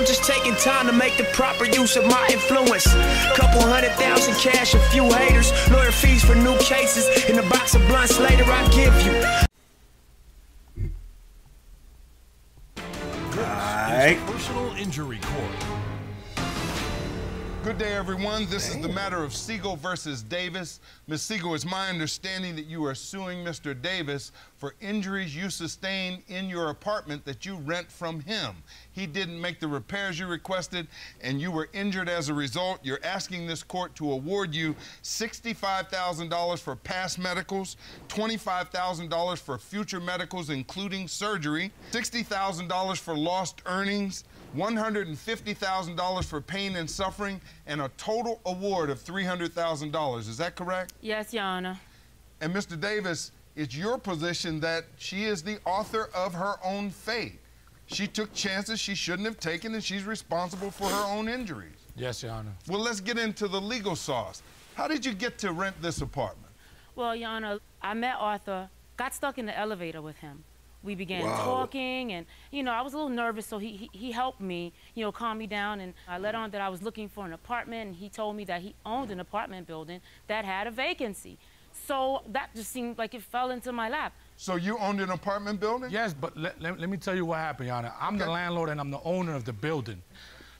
I'm just taking time to make the proper use of my influence. Couple 100,000 cash, a few haters, lawyer fees for new cases, and a box of blunts later I give you. This is personal injury court. Good day, everyone. This is the matter of Siegel versus Davis. Ms. Siegel, it's my understanding that you are suing Mr. Davis for injuries you sustained in your apartment that you rent from him. He didn't make the repairs you requested, and you were injured as a result. You're asking this court to award you $65,000 for past medicals, $25,000 for future medicals, including surgery, $60,000 for lost earnings, $150,000 for pain and suffering, and a total award of $300,000. Is that correct? Yes, Your Honor. And Mr. Davis, it's your position that she is the author of her own fate. She took chances she shouldn't have taken, and she's responsible for her own injuries. Yes, Your Honor. Well, let's get into the legal sauce. How did you get to rent this apartment? Well, Your Honor, I met Arthur, got stuck in the elevator with him. We began talking, and, you know, I was a little nervous, so he helped me, you know, calm me down, and I let on that I was looking for an apartment, and he told me that he owned an apartment building that had a vacancy. So that just seemed like it fell into my lap. So you owned an apartment building? Yes, but let me tell you what happened, Your Honor. I'm the landlord, and I'm the owner of the building.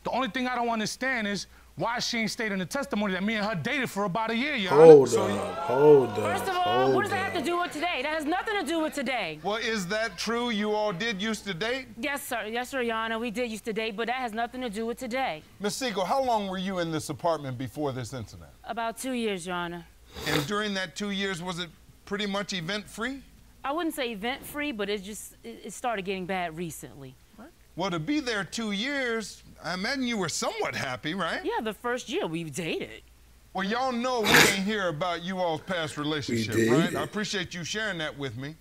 The only thing I don't understand is why she ain't stated in the testimony that me and her dated for about a year, Your Honor. Hold up. First of all, what does that have to do with today? That has nothing to do with today. Well, is that true? You all did used to date? Yes, sir. Yes, sir, Your Honor. We did used to date, but that has nothing to do with today. Ms. Siegel, how long were you in this apartment before this incident? About 2 years, Your Honor. And during that 2 years, was it pretty much event-free? I wouldn't say event-free, but it started getting bad recently. Well, to be there 2 years, I imagine you were somewhat happy, right? Yeah, the first year we dated. Well, y'all know we ain't hear about you all's past relationship, right? I appreciate you sharing that with me.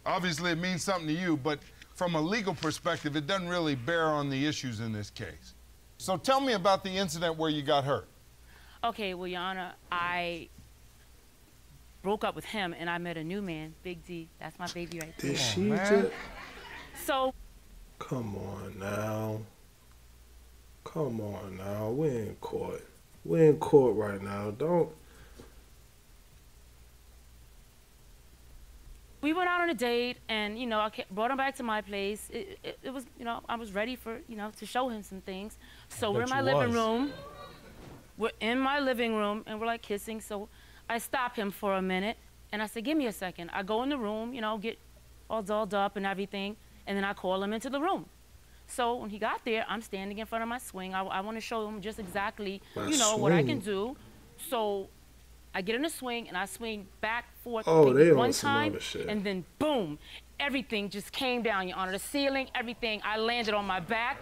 Obviously, it means something to you, but from a legal perspective, it doesn't really bear on the issues in this case. So tell me about the incident where you got hurt. Okay, well, Your Honor, I broke up with him, and I met a new man, Big D. That's my baby right there. Did she just... So... Come on now. Come on now. We in court. We in court right now. Don't... We went out on a date, and, you know, I brought him back to my place. It was, you know, I was ready for, you know, to show him some things. So we're in my living room. We're in my living room, and we're, like, kissing. So I stop him for a minute, and I said, give me a second. I go in the room, you know, get all dolled up and everything, and then I call him into the room. So when he got there, I'm standing in front of my swing. I want to show him just exactly, you know, what I can do. So I get in the swing, and I swing back, forth, one time, and then boom, everything just came down, Your Honor. The ceiling, everything. I landed on my back,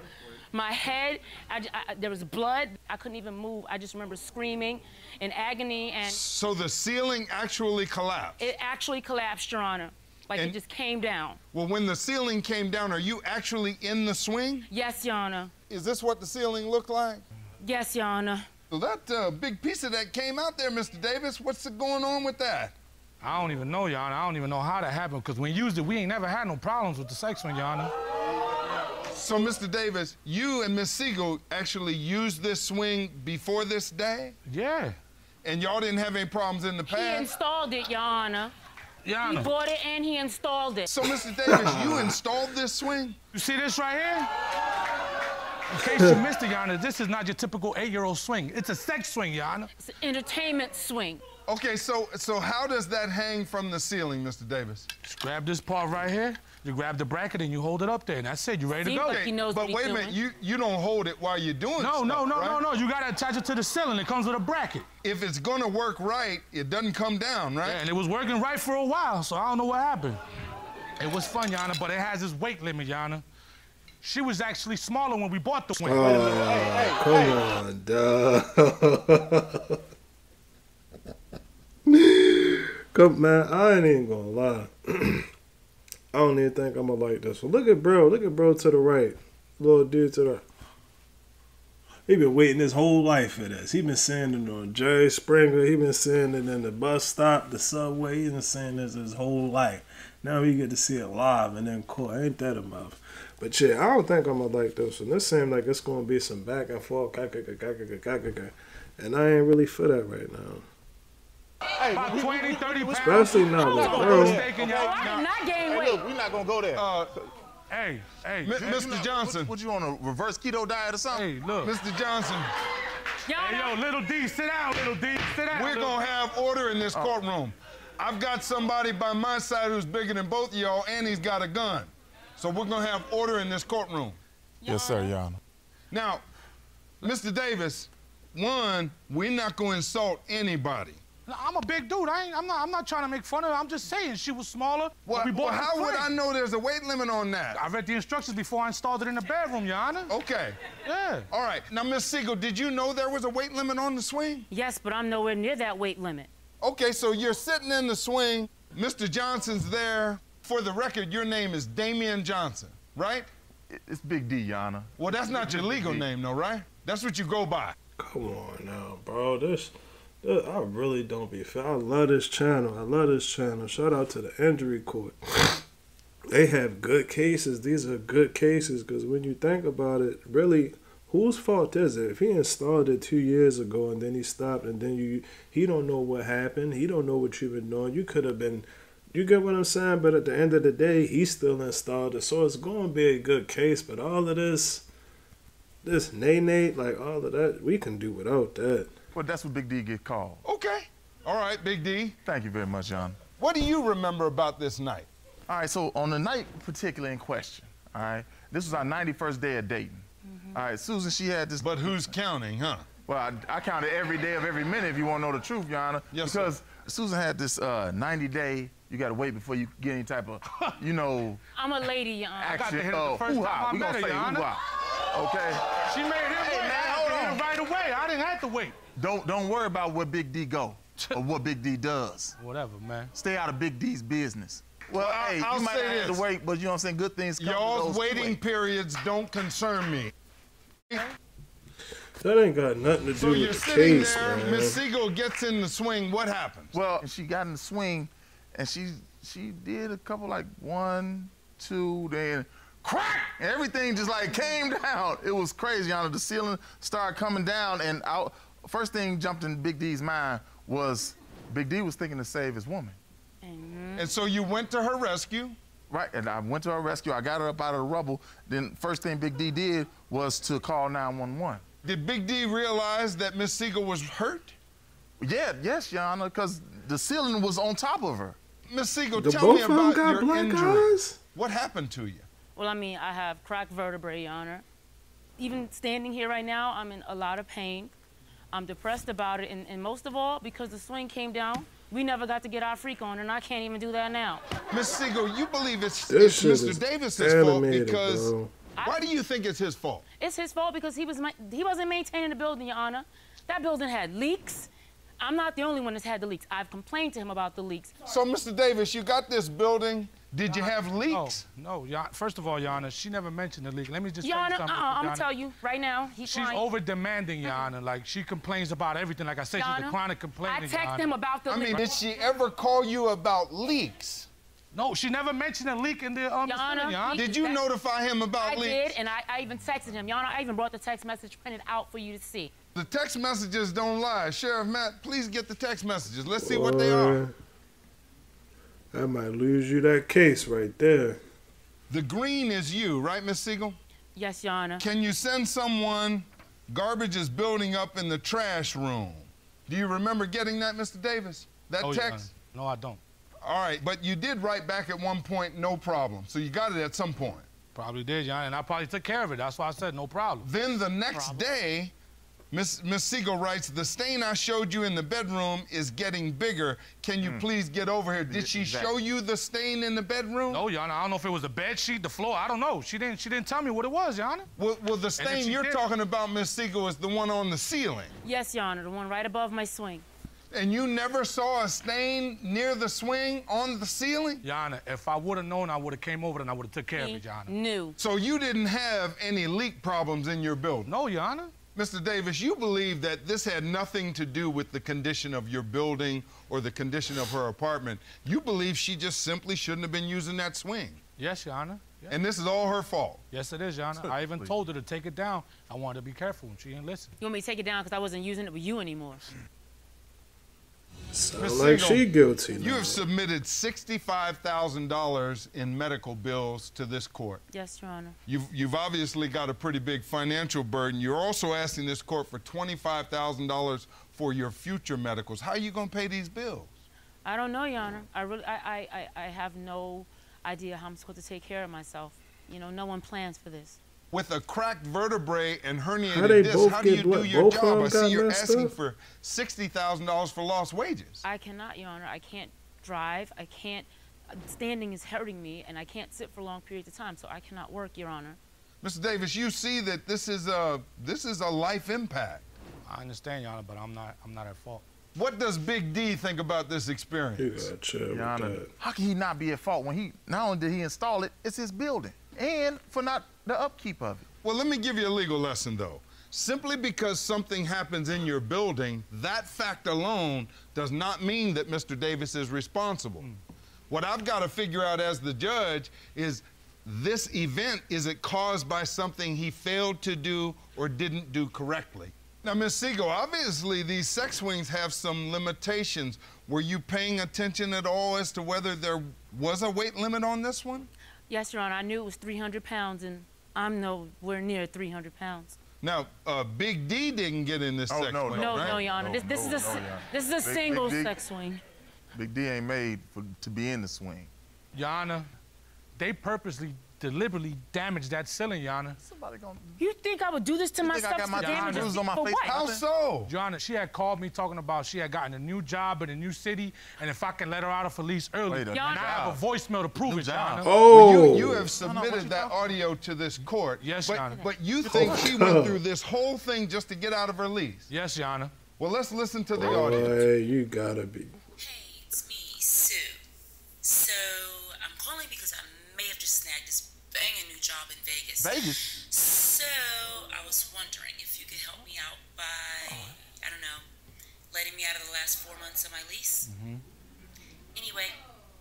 my head. There was blood. I couldn't even move. I just remember screaming in agony. And so the ceiling actually collapsed? It actually collapsed, Your Honor. Like it just came down. Well, when the ceiling came down, are you actually in the swing? Yes, Your Honor. Is this what the ceiling looked like? Yes, Your Honor. So that big piece of that came out there, Mr. Davis. What's going on with that? I don't even know, Your Honor. I don't even know how that happened, because when we used it, we ain't never had no problems with the sex one, Your Honor. So, Mr. Davis, you and Miss Siegel actually used this swing before this day? Yeah. And y'all didn't have any problems in the past? He installed it, Your Honor. Your Honor. He bought it and he installed it. So, Mr. Davis, you installed this swing? You see this right here? In case you missed it, Your Honor, this is not your typical 8-year-old swing. It's a sex swing, Your Honor. It's an entertainment swing. Okay, so how does that hang from the ceiling, Mr. Davis? Just grab this part right here. You grab the bracket and you hold it up there, and that's it. You ready to go? He knows but wait a minute, you don't hold it while you're doing No. You gotta attach it to the ceiling. It comes with a bracket. If it's gonna work right, it doesn't come down, right? Yeah, and it was working right for a while, so I don't know what happened. It was fun, Your Honor, but it has its weight limit, Your Honor. She was actually smaller when we bought the swing. Come on, dog. Come, man, I ain't even gonna lie. I don't even think I'm gonna like this one. Look at bro to the right. Little dude to the right. He been waiting his whole life for this. He been saying it on Jerry Springer. He been saying it in the bus stop, the subway. He been saying this his whole life. Now he get to see it live and in court. Ain't that a mouth? But yeah, I don't think I'm gonna like this one. This seems like it's gonna be some back and forth, and I ain't really for that right now. Hey, about 20, 30 pounds. Especially now, with bro. I did not gain weight. Look, we're not gonna go there. Hey, Mr. Johnson. What you on a reverse keto diet or something? Hey, look. Mr. Johnson, Hey, yo, little D, sit down, little D, sit down. we're gonna have order in this courtroom. I've got somebody by my side who's bigger than both of y'all, and he's got a gun. So we're gonna have order in this courtroom. Yes, sir, Your Honor. Now, Mr. Davis, one, we're not gonna insult anybody. I'm a big dude. I'm not trying to make fun of her. I'm just saying she was smaller. Well, we bought how the would swing. I know there's a weight limit on that? I read the instructions before I installed it in the bedroom, Your Honor. Okay. Yeah. All right. Now, Miss Siegel, did you know there was a weight limit on the swing? Yes, but I'm nowhere near that weight limit. Okay, so you're sitting in the swing. Mr. Johnson's there. For the record, your name is Damian Johnson, right? It's Big D, Your Honor. Well, that's not your legal name, though, right? That's what you go by. Come on now, bro. This I really don't be fair. I love this channel. Shout out to the injury court. They have good cases. These are good cases because when you think about it, really, whose fault is it? If he installed it 2 years ago and then he stopped and then he don't know what happened. He don't know what you've been doing. You could have been, you get what I'm saying? But at the end of the day, he still installed it. So it's going to be a good case. But all of this nay, like all of that, we can do without that. Well, that's what Big D get called. Okay. All right, Big D. Thank you very much, Your Honor. What do you remember about this night? All right, so on the night particularly in question, all right, this was our 91st day of dating. All right, Susan, she had this. But who's counting, huh? Well, I counted every day of every minute if you want to know the truth, Your Honor. Yes, because sir. Susan had this 90-day, you got to wait before you get any type of, you know, I'm a lady, Your Honor. I got to action. hit it the first time I We met gonna her, say Your Honor. hoo-ha. Okay? She made him wait. man, I had hold to hit on. it right away. I didn't have to wait. Don't worry about where Big D go or what Big D does. Whatever, man. Stay out of Big D's business. Well, hey, I'll you might say not have this. to wait, but you know what I'm saying? Good things come to Y'all's those who waiting wait. periods don't concern me. That ain't got nothing to do So you're with the sitting case, there, man. Miss Siegel gets in the swing, what happens? Well, she got in the swing, and she did a couple, like 1, 2, then crack! And everything just like came down. It was crazy, Your Honor. The ceiling started coming down, and first thing jumped in Big D's mind was Big D was thinking to save his woman. And so you went to her rescue. Right, and I went to her rescue. I got her up out of the rubble. Then first thing Big D did was to call 911. Did Big D realize that Miss Siegel was hurt? Yeah, yes, Your Honor, because the ceiling was on top of her. Miss Siegel, The tell me both of them about got your black injury. eyes? What happened to you? Well, I mean, I have cracked vertebrae, Your Honor. Even standing here right now, I'm in a lot of pain. I'm depressed about it, and most of all, because the swing came down, we never got to get our freak on, and I can't even do that now. Miss Siegel, you believe it's This shit Mr. is Davis's fault animated, because... bro. Why do you think it's his fault? It's his fault because he wasn't maintaining the building, Your Honor. That building had leaks. I'm not the only one that's had the leaks. I've complained to him about the leaks. So, Mr. Davis, you got this building. Did you have leaks? No, first of all, Your Honor, she never mentioned the leak. Let me just Your tell you Honor, something. I'm Your gonna tell Honor. you right now. She's over-demanding, Your Honor. Like, she complains about everything. Like I said, Your she's Honor, a chronic complainer, I Your texted Honor. him about the I mean, leaks. did she ever call you about leaks? No, she never mentioned a leak in the Your Honor, Your Honor. Did you notify him about I leaks? did, and I even texted him. Your Honor, I even brought the text message printed out for you to see. The text messages don't lie. Sheriff Matt, please get the text messages. Let's see what they are. I might lose you that case right there. The green is you, right, Miss Siegel? Yes, Your Honor. Can you send someone, garbage is building up in the trash room? Do you remember getting that, Mr. Davis? That Oh, Your Honor. text? No, I don't. All right, but you did write back at one point, no problem. So you got it at some point. Probably did, Your Honor, and I probably took care of it. That's why I said no problem. Then the next day, Miss Siegel writes, the stain I showed you in the bedroom is getting bigger. Can you please get over here? Did she show you the stain in the bedroom? No, Your Honor. I don't know if it was the bed sheet, the floor. I don't know. She didn't tell me what it was, Your Honor. Well, the stain she you're did- talking about, Miss Siegel, is the one on the ceiling. Yes, Your Honor, the one right above my swing. And you never saw a stain near the swing on the ceiling? Your Honor, if I would have known, I would have came over and I would have took care of He it, Your Honor. knew. So you didn't have any leak problems in your building? No, Your Honor. Mr. Davis, you believe that this had nothing to do with the condition of your building or the condition of her apartment. You believe she just simply shouldn't have been using that swing. Yes, Your Honor. Yeah. And this is all her fault. Yes, it is, Your Honor. I even told her to take it down. I wanted to be careful, and she didn't listen. You want me to take it down because I wasn't using it with you anymore? Sound like she guilty. You have submitted $65,000 in medical bills to this court. Yes, Your Honor. You've obviously got a pretty big financial burden. You're also asking this court for $25,000 for your future medicals. How are you going to pay these bills? I don't know, Your Honor. I have no idea how I'm supposed to take care of myself. You know, no one plans for this. With a cracked vertebrae and herniated disc, how do you do your job? I see you're asking for $60,000 for lost wages. I cannot, Your Honor. I can't drive. I can't. Standing is hurting me, and I can't sit for long periods of time, so I cannot work, Your Honor. Mr. Davis, you see that this is a life impact. I understand, Your Honor, but I'm not at fault. What does Big D think about this experience? You gotta chill with that. How can he not be at fault when not only did he install it, it's his building, and for not the upkeep of it? Well, let me give you a legal lesson, though. Simply because something happens in your building, that fact alone does not mean that Mr. Davis is responsible. What I've got to figure out as the judge is this event, is it caused by something he failed to do or didn't do correctly? Now, Ms. Siegel, obviously these sex swings have some limitations. Were you paying attention at all as to whether there was a weight limit on this one? Yes, Your Honor. I knew it was 300 pounds, and I'm nowhere near 300 pounds. Now, Big D didn't get in this sex swing, right? No, Your Honor. This is a single sex swing. Big D ain't made to be in the swing. Your Honor, they purposely, deliberately damaged that ceiling, Your Honor. Somebody gonna... You think I would do this to myself? I got my bruises on my face? How so? Your Honor, she had called me talking about she had gotten a new job in a new city, and if I can let her out of release early, and I have a voicemail to prove it, Your Honor. Oh! Well, you have submitted that audio to this court. Yes, Your Honor. But you think she went through this whole thing just to get out of her lease? Yes, Your Honor. Well, let's listen to the Boy, audio. you gotta be. Hey, it's me, Sue. So, I'm calling because I may have just snagged this banging new job in Vegas. Vegas? So, I was wondering if you could help me out by, I don't know, letting me out of the last 4 months of my lease. Anyway,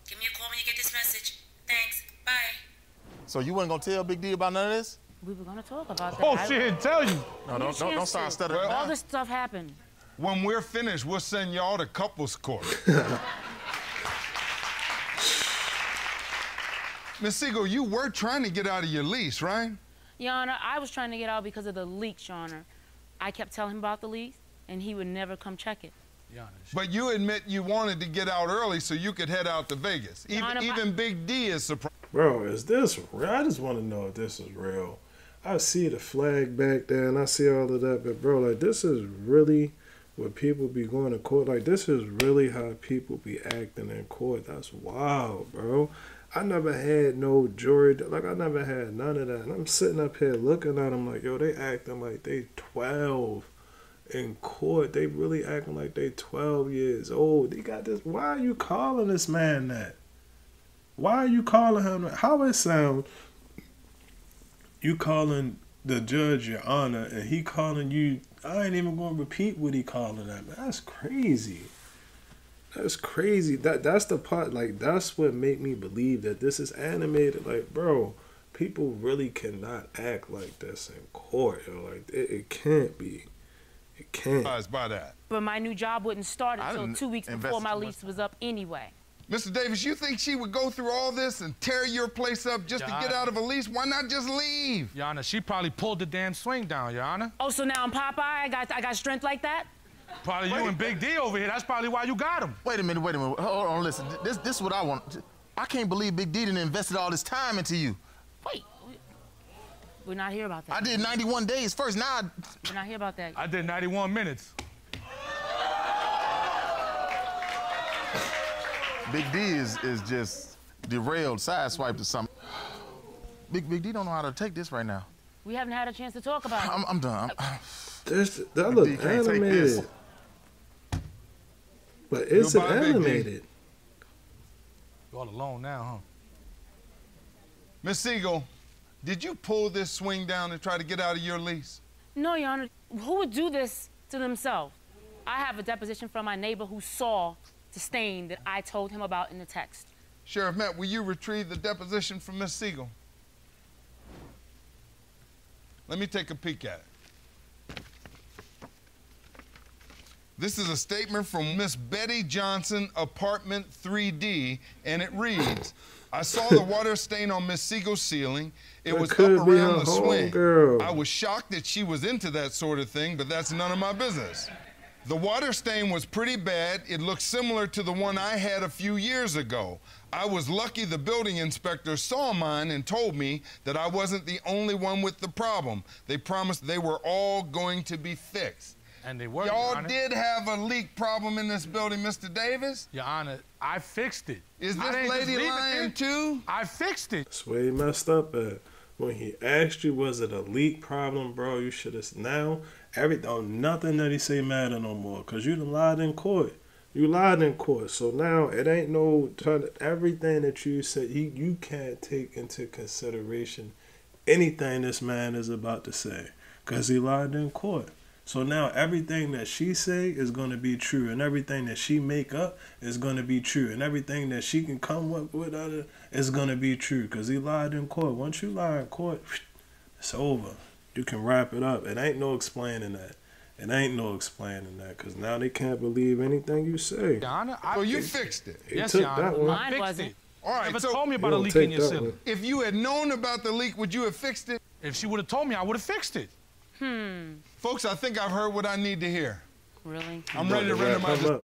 give me a call when you get this message. Thanks. Bye. So you wasn't gonna tell Big D about none of this? We were gonna talk about that. Oh, she didn't tell you. No, don't start stuttering. All this stuff happened. When we're finished, we'll send y'all to couples court. Ms. Siegel, you were trying to get out of your lease, right? Your Honor, I was trying to get out because of the leaks, Your Honor. I kept telling him about the leaks, and he would never come check it. Your Honor, But you admit you wanted to get out early so you could head out to Vegas. Even Big D is surprised. Bro, is this real? I just want to know if this is real. I see the flag back there, and I see all of that, but bro, like, this is really what people be going to court. Like, this is really how people be acting in court. That's wild, bro. I never had no jury, like, I never had none of that. And I'm sitting up here looking at them like, yo, they acting like they 12 in court. They really acting like they 12 years old. They got this. Why are you calling this man that? Why are you calling him that? How it sound? You calling the judge your honor, and he calling you. I ain't even gonna repeat what he calling that, man. That's crazy. That's crazy. That's the part. Like, that's what make me believe that this is animated. Like, bro, people really cannot act like this in court. Yo. Like, it can't be. It can't. By that. But my new job wouldn't start until 2 weeks before my lease was up anyway. Mr. Davis, you think she would go through all this and tear your place up just to get out of a lease? Why not just leave? Your Honor, she probably pulled the damn swing down, Your Honor. Oh, so now I'm Popeye? I got strength like that? Probably you and Big D over here. That's probably why you got him. Wait a minute. Hold on, listen. This is what I want. I can't believe Big D didn't invested all this time into you. Wait. We're not here about that. I did 91 days first. Now We're not here about that. I did 91 minutes. Big D is just derailed, sideswiped or something. Big D don't know how to take this right now. We haven't had a chance to talk about it. I'm done. That look animated. But is it animated? You're all alone now, huh? Miss Siegel, did you pull this swing down and try to get out of your lease? No, Your Honor. Who would do this to themselves? I have a deposition from my neighbor who saw the stain that I told him about in the text. Sheriff Matt, will you retrieve the deposition from Miss Siegel? Let me take a peek at it. This is a statement from Miss Betty Johnson, apartment 3D, and it reads, I saw the water stain on Miss Siegel's ceiling. It was up around the swing. Girl. I was shocked that she was into that sort of thing, but that's none of my business. The water stain was pretty bad. It looked similar to the one I had a few years ago. I was lucky the building inspector saw mine and told me that I wasn't the only one with the problem. They promised they were all going to be fixed. And they were, Y'all did have a leak problem in this building, Mr. Davis? Your Honor, I fixed it. Is this lady lying too? I fixed it. That's where he messed up at. When he asked you, was it a leak problem, bro, you should have now, nothing that he say matter no more, because you done lied in court. You lied in court. So now it ain't no, everything that you said, you can't take into consideration anything this man is about to say, because he lied in court. So now everything that she say is going to be true, and everything that she make up is going to be true, and everything that she can come up with is going to be true, because he lied in court. Once you lie in court, it's over. You can wrap it up. It ain't no explaining that. It ain't no explaining that, because now they can't believe anything you say. Your Honor, So you fixed it? Yes, took Your Honor. that one. I fixed it. All right, Never so told me about a He'll leak take in your that ceiling. one. if you had known about the leak, would you have fixed it? If she would have told me, I would have fixed it. Folks, I think I've heard what I need to hear. Really? I'm ready to render my decision.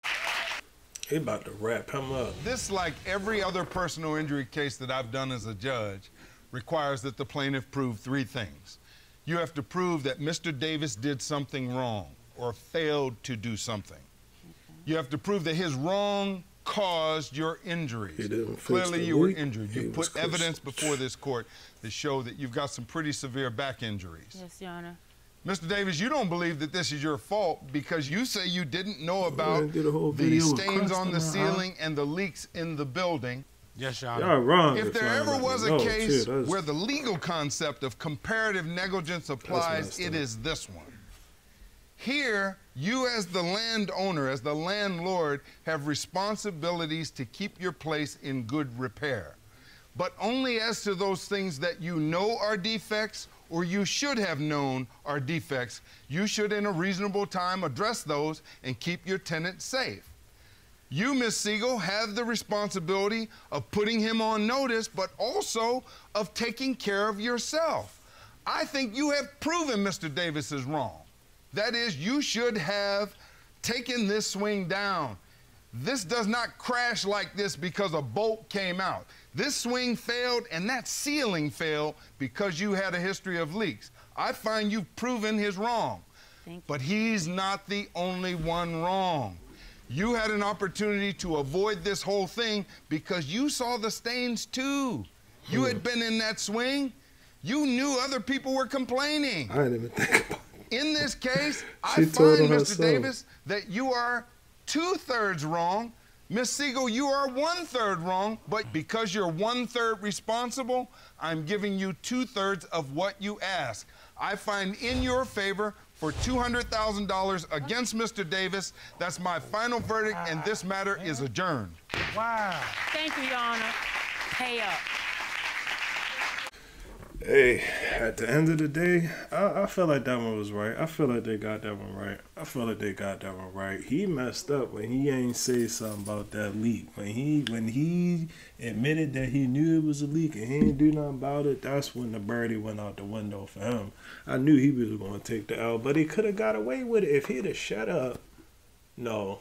He about to wrap him up. This, like every other personal injury case that I've done as a judge, requires that the plaintiff prove three things. You have to prove that Mr. Davis did something wrong or failed to do something. You have to prove that his wrong caused your injuries. He didn't fix Clearly, the you were leak. injured. He You was put evidence before this court that show that you've got some pretty severe back injuries. Yes, Your Honor. Mr. Davis, you don't believe that this is your fault because you say you didn't know about did a whole the video with stains on the crust on her eye. ceiling and the leaks in the building. Yes, Your Honor. Y'all wrong. If there y'all ever let me was a know, case too. where the legal concept of comparative negligence applies, messed it up. is this one. Here, you as the landowner, as the landlord, have responsibilities to keep your place in good repair, but only as to those things that you know are defects or you should have known are defects. You should, in a reasonable time, address those and keep your tenant safe. You, Ms. Siegel, have the responsibility of putting him on notice, but also of taking care of yourself. I think you have proven Mr. Davis is wrong. That is, you should have taken this swing down. This does not crash like this because a bolt came out. This swing failed and that ceiling failed because you had a history of leaks. I find you've proven his wrong. Thank you. But he's not the only one wrong. You had an opportunity to avoid this whole thing because you saw the stains too. You had been in that swing. You knew other people were complaining. I didn't even think about it. In this case, I She told find, him Mr. herself. Davis, that you are 2/3 wrong. Miss Siegel, you are 1/3 wrong, but because you're 1/3 responsible, I'm giving you 2/3 of what you ask. I find in your favor for $200,000 against Mr. Davis. That's my final verdict, and this matter is adjourned. Wow. Thank you, Your Honor. Pay up. Hey, at the end of the day, I feel like that one was right. I feel like they got that one right. He messed up when he ain't say something about that leak. When he admitted that he knew it was a leak and he didn't do nothing about it, that's when the birdie went out the window for him. I knew he was going to take the L, but he could have got away with it if he'd have shut up. No.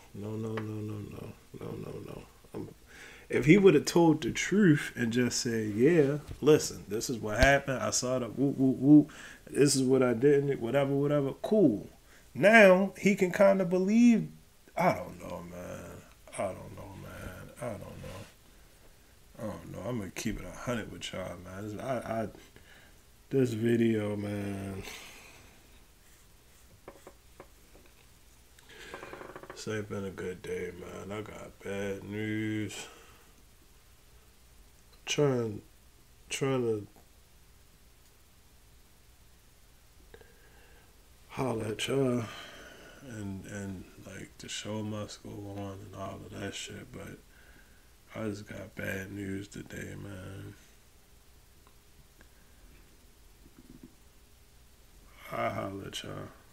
If he would have told the truth and just said, yeah, listen, this is what happened. I saw the whoop, whoop, whoop. This is what I did, whatever. Cool. Now he can kind of believe. I don't know, man. I'm going to keep it 100 with y'all, man. This video, man. This ain't been a good day, man. I got bad news. Trying to holler at y'all and like the show must go on and all of that shit, but I just got bad news today, man. I'll holler at y'all.